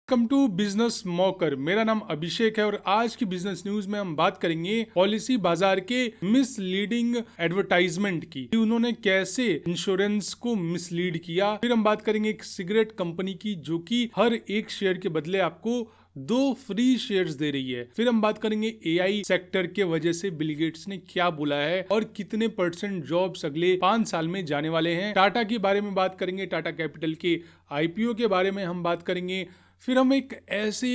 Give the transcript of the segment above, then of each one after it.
Welcome to business मॉकर। मेरा नाम अभिषेक है और आज की बिजनेस न्यूज में हम बात करेंगे पॉलिसी बाजार के मिसलीडिंग एडवर्टाइजमेंट की, कि उन्होंने कैसे इंश्योरेंस को मिसलीड किया। फिर हम बात करेंगे एक सिगरेट कंपनी की जो कि हर एक शेयर के बदले आपको 2 फ्री शेयर्स दे रही है। फिर हम बात करेंगे एआई सेक्टर के वजह से बिल गेट्स ने क्या बोला है और कितने % जॉब्स अगले 5 साल में जाने वाले हैं। टाटा के बारे में बात करेंगे, टाटा कैपिटल के आईपीओ के बारे में हम बात करेंगे। फिर हम एक ऐसे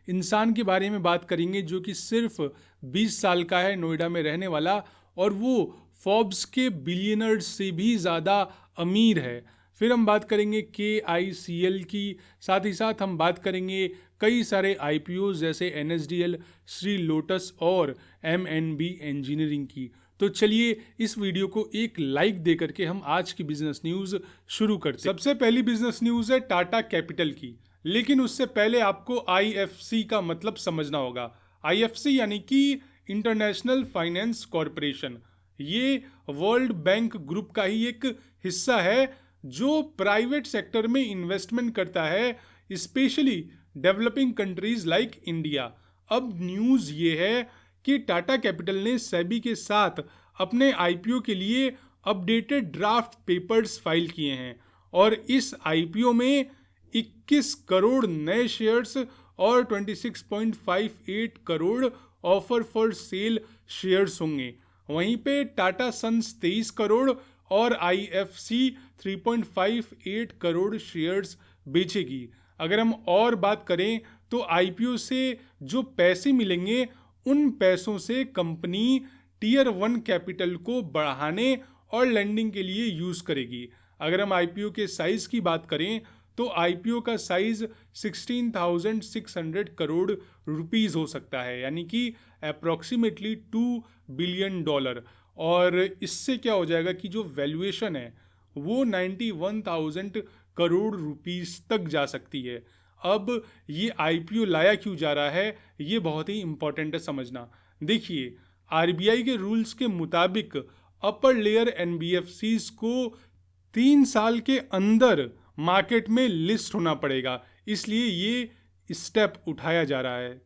इंसान के बारे में बात करेंगे जो कि सिर्फ 20 साल का है, नोएडा में रहने वाला, और वो फोर्ब्स के बिलियनर्स से भी ज़्यादा अमीर है। फिर हम बात करेंगे KICL की, साथ ही साथ हम बात करेंगे कई सारे IPOs जैसे NSDL, श्री लोटस और MNB इंजीनियरिंग की। तो चलिए इस वीडियो को एक लाइक दे करके हम आज की बिजनेस न्यूज़ शुरू करते हैं। सबसे पहली बिजनेस न्यूज़ है टाटा कैपिटल की, लेकिन उससे पहले आपको IFC का मतलब समझना होगा। IFC यानी कि इंटरनेशनल फाइनेंस कॉरपोरेशन। ये वर्ल्ड बैंक ग्रुप का ही एक हिस्सा है जो प्राइवेट सेक्टर में इन्वेस्टमेंट करता है, specially developing countries like India. अब न्यूज़ ये है कि टाटा कैपिटल ने सेबी के साथ अपने IPO के लिए अपडेटेड ड्राफ्ट पेपर्स फाइल किए हैं और इस IPO में 21 करोड़ नए शेयर्स और 26.58 crore offer for sale shares होंगे। वहीं पे टाटा सन्स 23 करोड़ और IFC 3.58 करोड़ शेयर्स बेचेगी। अगर हम और बात करें तो IPO से जो पैसे मिलेंगे उन पैसों से कंपनी टियर 1 कैपिटल को बढ़ाने और लैंडिंग के लिए यूज़ करेगी। अगर हम IPO के साइज़ की बात करें तो IPO का साइज 16,600 करोड़ रुपीस हो सकता है, यानी कि अप्रॉक्सीमेटली $2 बिलियन। और इससे क्या हो जाएगा कि जो वैल्यूएशन है वो 91,000 करोड़ रुपीस तक जा सकती है। अब ये IPO लाया क्यों जा रहा है, ये बहुत ही इंपॉर्टेंट है समझना। देखिए, RBI के रूल्स के मुताबिक अपर लेयर NBFCs को 3 साल के अंदर मार्केट में लिस्ट होना पड़ेगा, इसलिए ये स्टेप उठाया जा रहा है।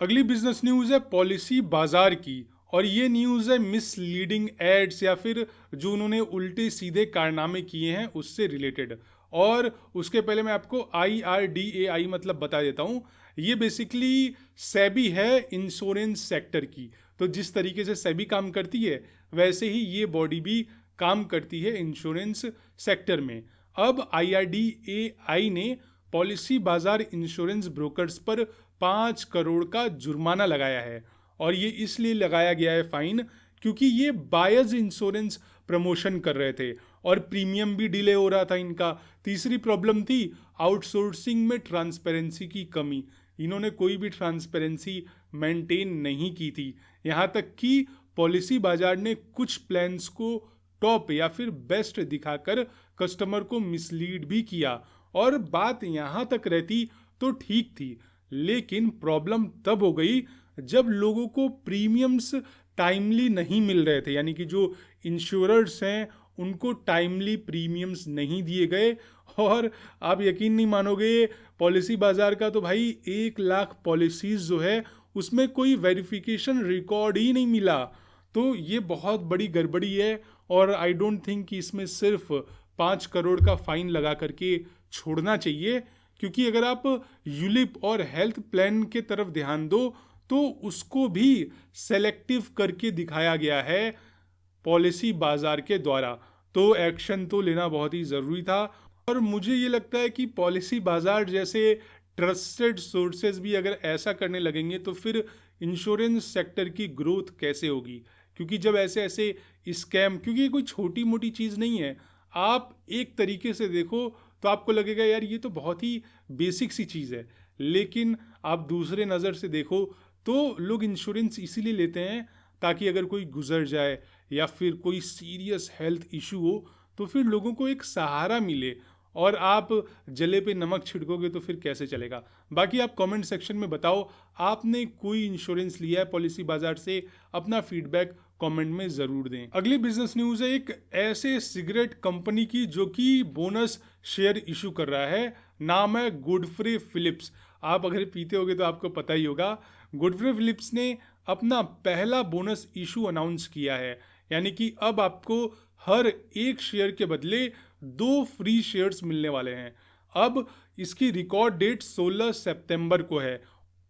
अगली बिजनेस न्यूज़ है पॉलिसी बाजार की, और ये न्यूज़ है मिसलीडिंग एड्स या फिर जो उन्होंने उल्टे सीधे कारनामे किए हैं उससे रिलेटेड। और उसके पहले मैं आपको IRDAI मतलब बता देता हूँ। ये बेसिकली सेबी है इंश्योरेंस सेक्टर की। तो जिस तरीके से सेबी काम करती है वैसे ही ये बॉडी भी काम करती है इंश्योरेंस सेक्टर में। अब IRDAI ने पॉलिसी बाजार इंश्योरेंस ब्रोकर्स पर 5 करोड़ का जुर्माना लगाया है, और ये इसलिए लगाया गया है फाइन क्योंकि ये बायर्स इंश्योरेंस प्रमोशन कर रहे थे और प्रीमियम भी डिले हो रहा था इनका। तीसरी प्रॉब्लम थी आउटसोर्सिंग में ट्रांसपेरेंसी की कमी। इन्होंने कोई भी ट्रांसपेरेंसी मेंटेन नहीं की थी, यहाँ तक कि पॉलिसी बाजार ने कुछ प्लान्स को टॉप या फिर बेस्ट दिखाकर कस्टमर को मिसलीड भी किया। और बात यहाँ तक रहती तो ठीक थी, लेकिन प्रॉब्लम तब हो गई जब लोगों को प्रीमियम्स टाइमली नहीं मिल रहे थे, यानी कि जो इंश्योरर्स हैं उनको टाइमली प्रीमियम्स नहीं दिए गए। और आप यकीन नहीं मानोगे, पॉलिसी बाजार का तो भाई 1 लाख पॉलिसीज जो है उसमें कोई वेरिफिकेशन रिकॉर्ड ही नहीं मिला। तो ये बहुत बड़ी गड़बड़ी है और आई डोंट थिंक कि इसमें सिर्फ 5 करोड़ का फाइन लगा करके छोड़ना चाहिए, क्योंकि अगर आप यूलिप और हेल्थ प्लान के तरफ ध्यान दो तो उसको भी सेलेक्टिव करके दिखाया गया है पॉलिसी बाजार के द्वारा। तो एक्शन तो लेना बहुत ही ज़रूरी था। और मुझे ये लगता है कि पॉलिसी बाजार जैसे ट्रस्टेड सोर्सेज भी अगर ऐसा करने लगेंगे तो फिर इंश्योरेंस सेक्टर की ग्रोथ कैसे होगी, क्योंकि जब ऐसे ऐसे स्कैम, क्योंकि ये कोई छोटी मोटी चीज़ नहीं है। आप एक तरीके से देखो तो आपको लगेगा यार ये तो बहुत ही बेसिक सी चीज़ है, लेकिन आप दूसरे नज़र से देखो तो लोग इंश्योरेंस इसीलिए लेते हैं ताकि अगर कोई गुजर जाए या फिर कोई सीरियस हेल्थ इशू हो तो फिर लोगों को एक सहारा मिले। और आप जले पे नमक छिड़कोगे तो फिर कैसे चलेगा। बाकी आप कमेंट सेक्शन में बताओ आपने कोई इंश्योरेंस लिया है पॉलिसी बाजार से, अपना फीडबैक कमेंट में ज़रूर दें। अगली बिजनेस न्यूज़ है एक ऐसे सिगरेट कंपनी की जो कि बोनस शेयर इशू कर रहा है। नाम है गुडफ्रे फिलिप्स। आप अगर पीते होगे तो आपको पता ही होगा। गुडफ्रे फिलिप्स ने अपना पहला बोनस इशू अनाउंस किया है, यानी कि अब आपको हर एक शेयर के बदले 2 फ्री शेयर्स मिलने वाले हैं। अब इसकी रिकॉर्ड डेट 16 सितंबर को है।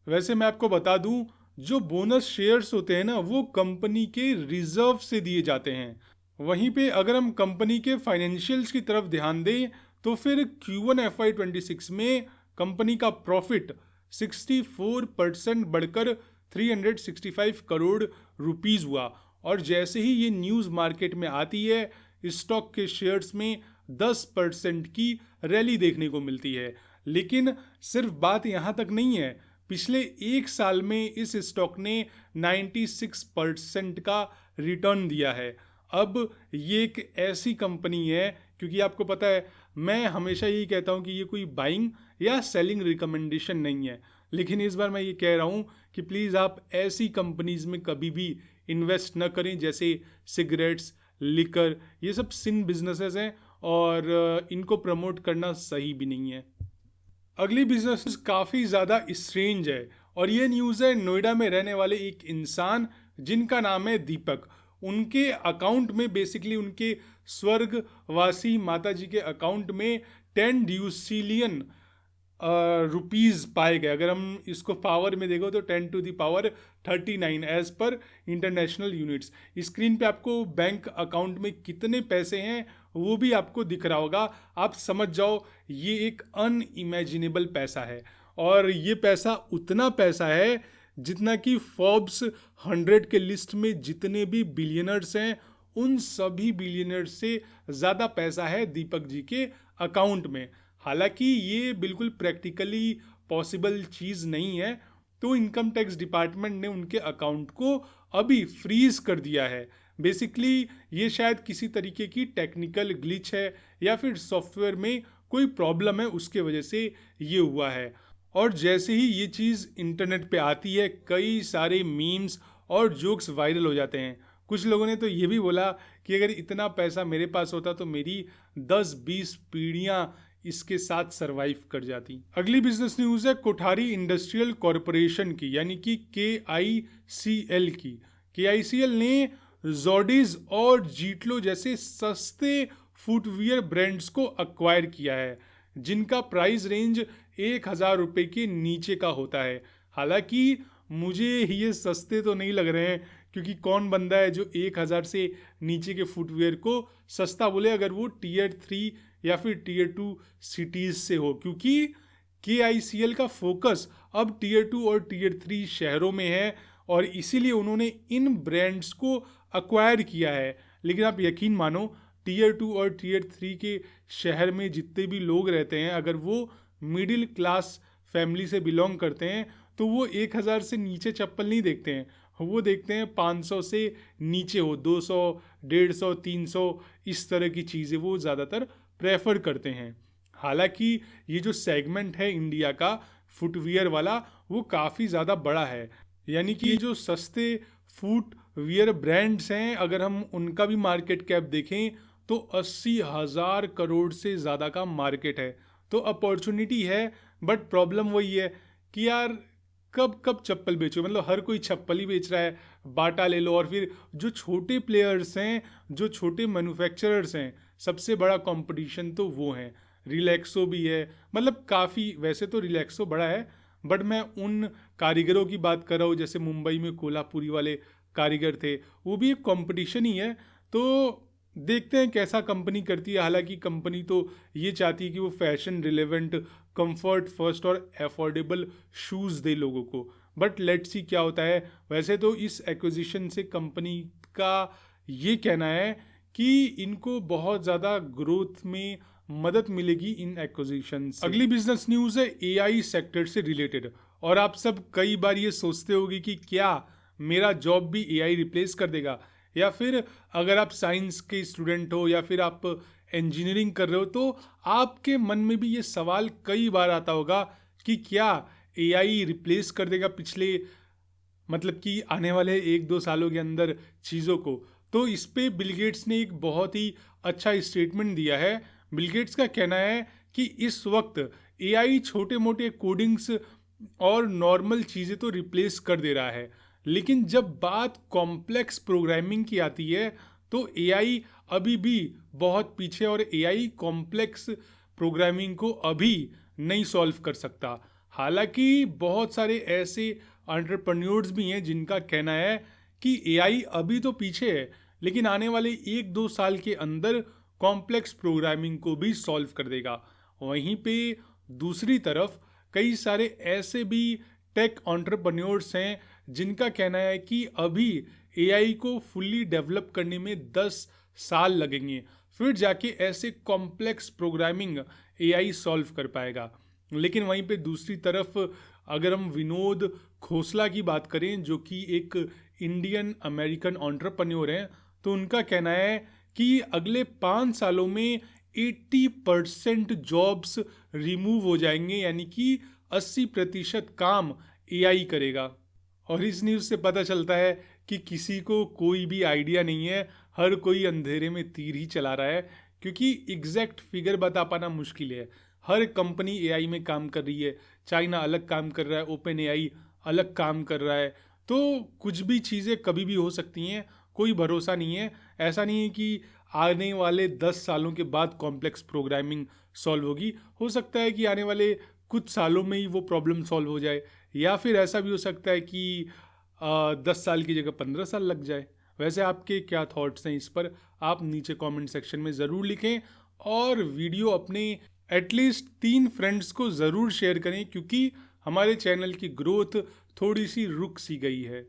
वैसे मैं आपको बता दूं, जो बोनस शेयर्स होते हैं ना, वो कंपनी के रिजर्व से दिए जाते हैं। वहीं पे अगर हम कंपनी के फाइनेंशियल्स की तरफ ध्यान दें तो फिर Q1 FY26 में कंपनी का प्रॉफिट 64% बढ़कर 365 करोड़ रुपीस हुआ। और जैसे ही ये न्यूज़ मार्केट में आती है, स्टॉक के शेयर्स में 10% की रैली देखने को मिलती है। लेकिन सिर्फ बात यहाँ तक नहीं है, पिछले एक साल में इस स्टॉक ने 96% का रिटर्न दिया है। अब ये एक ऐसी कंपनी है, क्योंकि आपको पता है मैं हमेशा यही कहता हूँ कि ये कोई बाइंग या सेलिंग रिकमेंडेशन नहीं है, लेकिन इस बार मैं ये कह रहा हूँ कि प्लीज़ आप ऐसी कंपनीज में कभी भी इन्वेस्ट न करें जैसे सिगरेट्स, लिकर, ये सब सिन बिजनेसेस हैं और इनको प्रमोट करना सही भी नहीं है। अगली बिजनेस काफ़ी ज़्यादा स्ट्रेंज है और ये न्यूज़ है नोएडा में रहने वाले एक इंसान जिनका नाम है दीपक। उनके अकाउंट में बेसिकली उनके स्वर्गवासी माता जी के अकाउंट में 10 ड्यूसिलियन रुपीज़ पाए गए। अगर हम इसको पावर में देखो तो 10 to the power 39 as per international units. Screen पे आपको बैंक अकाउंट में कितने पैसे हैं वो भी आपको दिख रहा होगा। आप समझ जाओ ये एक अनइमेजिनेबल पैसा है, और ये पैसा उतना पैसा है जितना कि फोर्ब्स 100 के लिस्ट में जितने भी बिलियनर्स हैं उन सभी बिलियनर्स से ज़्यादा पैसा है दीपक जी के अकाउंट में। हालांकि ये बिल्कुल प्रैक्टिकली पॉसिबल चीज़ नहीं है, तो इनकम टैक्स डिपार्टमेंट ने उनके अकाउंट को अभी फ्रीज कर दिया है। बेसिकली ये शायद किसी तरीके की टेक्निकल ग्लिच है या फिर सॉफ्टवेयर में कोई प्रॉब्लम है, उसके वजह से ये हुआ है। और जैसे ही ये चीज़ इंटरनेट पे आती है, कई सारे मीम्स और जोक्स वायरल हो जाते हैं। कुछ लोगों ने तो ये भी बोला कि अगर इतना पैसा मेरे पास होता तो मेरी 10-20 पीढ़ियाँ इसके साथ सरवाइव कर जाती। अगली बिजनेस न्यूज़ है कोठारी इंडस्ट्रियल कॉरपोरेशन की, यानी कि KICL की। KICL ने जोडीज और जीटलो जैसे सस्ते फुटवियर ब्रांड्स को अक्वायर किया है, जिनका प्राइस रेंज 1,000 रुपये के नीचे का होता है। हालांकि मुझे ये सस्ते तो नहीं लग रहे हैं, क्योंकि कौन बंदा है जो 1,000 से नीचे के फुटवियर को सस्ता बोले, अगर वो Tier 3 या फिर Tier 2 सिटीज़ से हो। क्योंकि KICL का फोकस अब Tier 2 और Tier 3 शहरों में है और इसीलिए उन्होंने इन ब्रांड्स को अक्वायर किया है। लेकिन आप यकीन मानो, Tier 2 और Tier 3 के शहर में जितने भी लोग रहते हैं, अगर वो मिडिल क्लास फैमिली से बिलोंग करते हैं तो वो 1,000 से नीचे चप्पल नहीं देखते हैं, वो देखते हैं 500 से नीचे हो, 200, 150, 300 इस तरह की चीज़ें वो ज़्यादातर प्रेफर करते हैं। हालांकि ये जो सेगमेंट है इंडिया का फुटवियर वाला, वो काफ़ी ज़्यादा बड़ा है। यानी कि ये जो सस्ते फुटवियर ब्रांड्स हैं, अगर हम उनका भी मार्केट कैप देखें तो 80,000 करोड़ से ज़्यादा का मार्केट है। तो अपॉर्चुनिटी है, बट प्रॉब्लम वही है कि यार कब कब चप्पल बेचो। मतलब हर कोई चप्पल ही बेच रहा है, बाटा ले लो। और फिर जो छोटे प्लेयर्स हैं, जो छोटे मैन्युफैक्चरर्स हैं, सबसे बड़ा कंपटीशन तो वो हैं। रिलैक्सो भी है, मतलब काफ़ी, वैसे तो रिलैक्सो बड़ा है, बट मैं उन कारीगरों की बात कर रहा हूँ जैसे मुंबई में कोल्हापुरी वाले कारीगर थे, वो भी एक कंपटीशन ही है। तो देखते हैं कैसा कंपनी करती है। हालांकि कंपनी तो ये चाहती है कि वो फैशन रिलेवेंट, कंफर्ट फर्स्ट और अफोर्डेबल शूज़ दे लोगों को, बट लेट्स सी क्या होता है। वैसे तो इस एक्विजिशन से कंपनी का ये कहना है कि इनको बहुत ज़्यादा ग्रोथ में मदद मिलेगी इन एक्विजिशन से। अगली बिजनेस न्यूज़ है AI सेक्टर से रिलेटेड। और आप सब कई बार ये सोचते होगी कि क्या मेरा जॉब भी AI रिप्लेस कर देगा, या फिर अगर आप साइंस के स्टूडेंट हो या फिर आप इंजीनियरिंग कर रहे हो तो आपके मन में भी ये सवाल कई बार आता होगा कि क्या AI रिप्लेस कर देगा पिछले, मतलब कि आने वाले 1-2 सालों के अंदर चीज़ों को। तो इस पे बिल गेट्स ने एक बहुत ही अच्छा स्टेटमेंट दिया है। बिल गेट्स का कहना है कि इस वक्त एआई छोटे मोटे कोडिंग्स और नॉर्मल चीज़ें तो रिप्लेस कर दे रहा है, लेकिन जब बात कॉम्प्लेक्स प्रोग्रामिंग की आती है तो एआई अभी भी बहुत पीछे, और एआई कॉम्प्लेक्स प्रोग्रामिंग को अभी नहीं सॉल्व कर सकता। हालांकि बहुत सारे ऐसे एंटरप्रेन्योर्स भी हैं जिनका कहना है कि एआई अभी तो पीछे है, लेकिन आने वाले 1-2 साल के अंदर कॉम्प्लेक्स प्रोग्रामिंग को भी सॉल्व कर देगा। वहीं पे दूसरी तरफ कई सारे ऐसे भी टेक एंटरप्रेन्योर्स हैं जिनका कहना है कि अभी एआई को फुल्ली डेवलप करने में 10 साल लगेंगे, फिर जाके ऐसे कॉम्प्लेक्स प्रोग्रामिंग एआई सॉल्व कर पाएगा। लेकिन वहीं पे दूसरी तरफ अगर हम विनोद खोसला की बात करें, जो कि एक इंडियन अमेरिकन एंटरप्रेन्योर हैं, तो उनका कहना है कि अगले 5 सालों में 80% जॉब्स रिमूव हो जाएंगे, यानी कि 80% काम एआई करेगा। और इस न्यूज़ से पता चलता है कि किसी को कोई भी आइडिया नहीं है, हर कोई अंधेरे में तीर ही चला रहा है, क्योंकि एग्जैक्ट फिगर बता पाना मुश्किल है। हर कंपनी एआई में काम कर रही है, चाइना अलग काम कर रहा है, ओपन एआई अलग काम कर रहा है, तो कुछ भी चीज़ें कभी भी हो सकती हैं, कोई भरोसा नहीं है। ऐसा नहीं है कि आने वाले 10 सालों के बाद कॉम्प्लेक्स प्रोग्रामिंग सॉल्व होगी, हो सकता है कि आने वाले कुछ सालों में ही वो प्रॉब्लम सॉल्व हो जाए, या फिर ऐसा भी हो सकता है कि 10 साल की जगह 15 साल लग जाए। वैसे आपके क्या थॉट्स हैं इस पर, आप नीचे कमेंट सेक्शन में ज़रूर लिखें, और वीडियो अपने एटलीस्ट 3 फ्रेंड्स को ज़रूर शेयर करें, क्योंकि हमारे चैनल की ग्रोथ थोड़ी सी रुक सी गई है।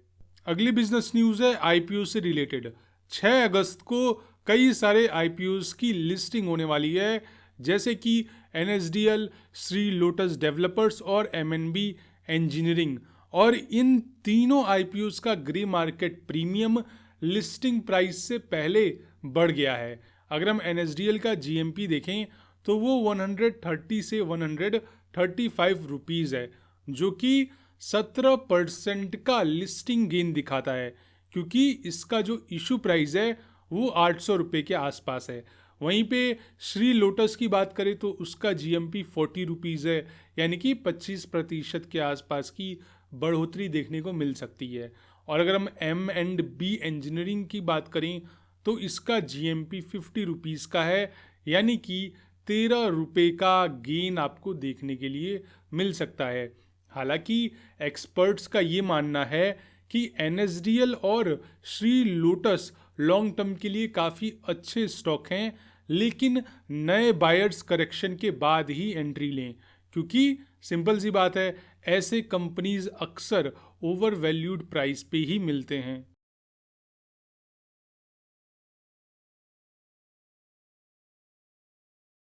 अगली बिजनेस न्यूज़ है आईपीओ से रिलेटेड। 6 अगस्त को कई सारे आईपीओस की लिस्टिंग होने वाली है, जैसे कि एनएसडीएल, श्री लोटस डेवलपर्स और एमएनबी इंजीनियरिंग। और इन तीनों आईपीओस का grey market premium listing price से पहले बढ़ गया है। अगर हम एनएसडीएल का जीएमपी देखें तो वो 130 से 135 रुपीज़ है, जो कि 17% का लिस्टिंग गेन दिखाता है, क्योंकि इसका जो इशू प्राइस है वो 800 रुपये के आसपास है। वहीं पे श्री लोटस की बात करें तो उसका जीएमपी 40 रुपीज़ है, यानी कि 25% के आसपास की बढ़ोतरी देखने को मिल सकती है। और अगर हम M&B इंजीनियरिंग की बात करें तो इसका जीएमपी 50 रुपीज़ का है, यानी कि 13 रुपये का गेन आपको देखने के लिए मिल सकता है। हालांकि एक्सपर्ट्स का ये मानना है कि एनएसडीएल और श्री लोटस लॉन्ग टर्म के लिए काफ़ी अच्छे स्टॉक हैं, लेकिन नए बायर्स करेक्शन के बाद ही एंट्री लें, क्योंकि सिंपल सी बात है, ऐसे कंपनीज अक्सर ओवर वैल्यूड प्राइस पे ही मिलते हैं।